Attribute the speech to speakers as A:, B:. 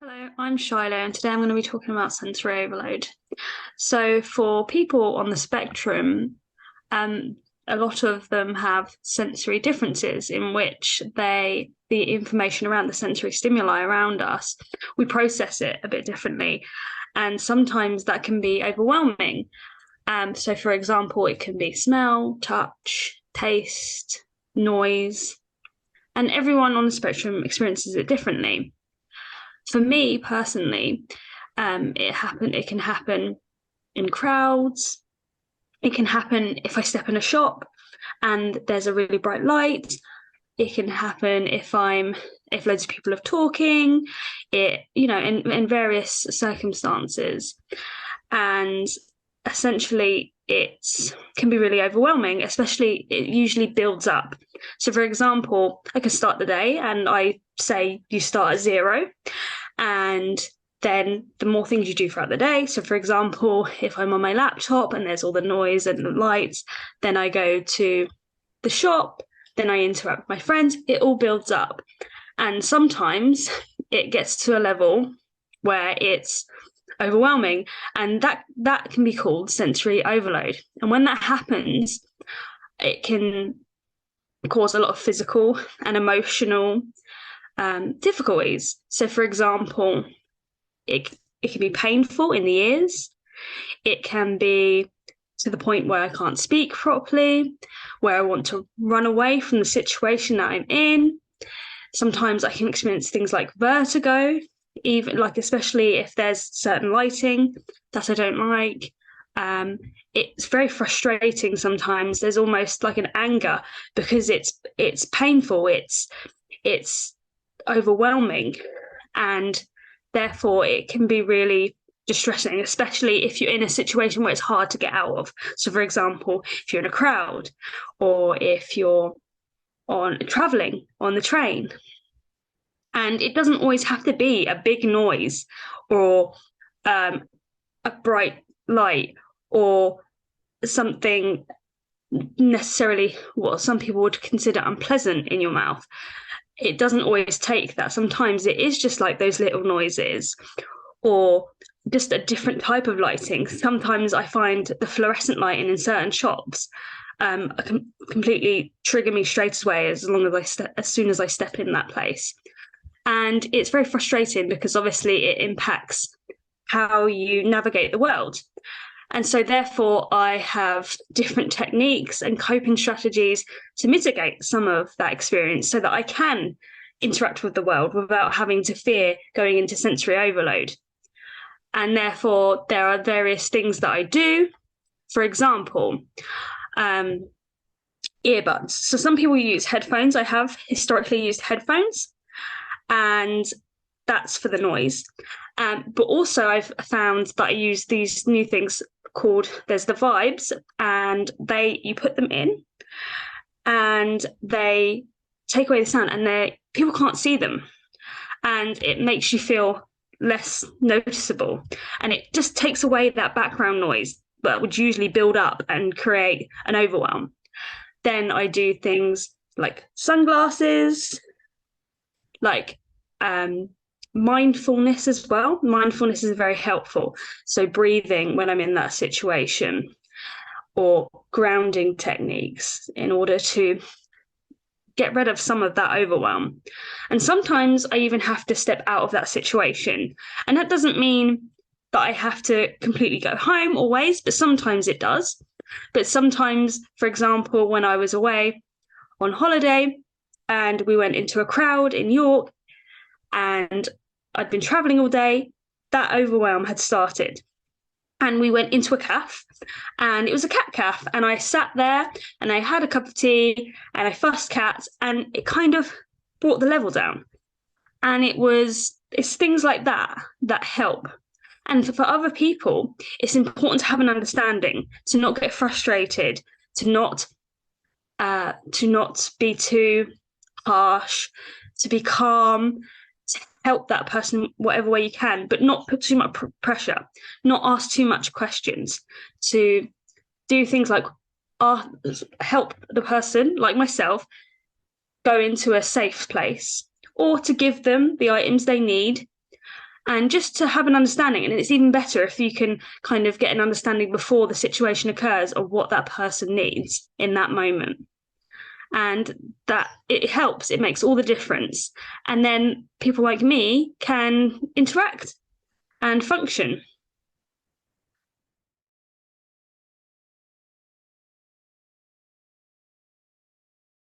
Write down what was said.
A: Hello, I'm Shiloh, and today I'm going to be talking about sensory overload. So, for people on the spectrum, um, a lot of them have sensory differences in which the information around the sensory stimuli around us, we process it a bit differently. And sometimes that can be overwhelming. So, for example, it can be smell, touch, taste, noise, and everyone on the spectrum experiences it differently. For me personally, it can happen in crowds. It can happen if I step in a shop and there's a really bright light. It can happen if loads of people are talking. In various circumstances, and essentially it can be really overwhelming. Especially, it usually builds up. So, for example, I can start the day and I say you start at zero, and then the more things you do throughout the day. So, for example, if I'm on my laptop and there's all the noise and the lights, then I go to the shop, then I interact with my friends. It all builds up. And sometimes it gets to a level where it's overwhelming, and that can be called sensory overload. And when that happens, it can cause a lot of physical and emotional difficulties. So, for example, it can be painful in the ears. It can be to the point where I can't speak properly, where I want to run away from the situation that I'm in. Sometimes I can experience things like vertigo, even like especially if there's certain lighting that I don't like. It's very frustrating sometimes. There's almost like an anger because it's painful. It's overwhelming, and therefore it can be really distressing, especially if you're in a situation where it's hard to get out of. So, for example, if you're in a crowd, or if you're on traveling on the train, and it doesn't always have to be a big noise or a bright light or something necessarily what some people would consider unpleasant in your mouth. It doesn't always take that. Sometimes it is just like those little noises or just a different type of lighting. Sometimes I find the fluorescent lighting in certain shops completely trigger me straight away as soon as I step in that place. And it's very frustrating because obviously it impacts how you navigate the world. And so, therefore, I have different techniques and coping strategies to mitigate some of that experience so that I can interact with the world without having to fear going into sensory overload. And therefore, there are various things that I do. For example, earbuds. So, some people use headphones. I have historically used headphones, and that's for the noise. But also, I've found that I use these new things called there's the Vibes, and you put them in, and they take away the sound, and they people can't see them, and it makes you feel less noticeable, and it just takes away that background noise that would usually build up and create an overwhelm. Then I do things like sunglasses, like mindfulness as well. Mindfulness is very helpful. So, breathing when I'm in that situation, or grounding techniques in order to get rid of some of that overwhelm. And sometimes I even have to step out of that situation. And that doesn't mean that I have to completely go home always, but sometimes it does. But sometimes, for example, when I was away on holiday and we went into a crowd in York, and I'd been traveling all day, that overwhelm had started. And we went into a cafe, and it was a cat cafe. And I sat there and I had a cup of tea and I fussed cats, and it kind of brought the level down. And it's things like that that help. And for other people, it's important to have an understanding, to not get frustrated, to not be too harsh, to be calm, to help that person whatever way you can, but not put too much pressure, not ask too much questions, to do things like help the person, like myself, go into a safe place, or to give them the items they need, and just to have an understanding. And it's even better if you can kind of get an understanding before the situation occurs of what that person needs in that moment. And that it helps, it makes all the difference. And then people like me can interact and function.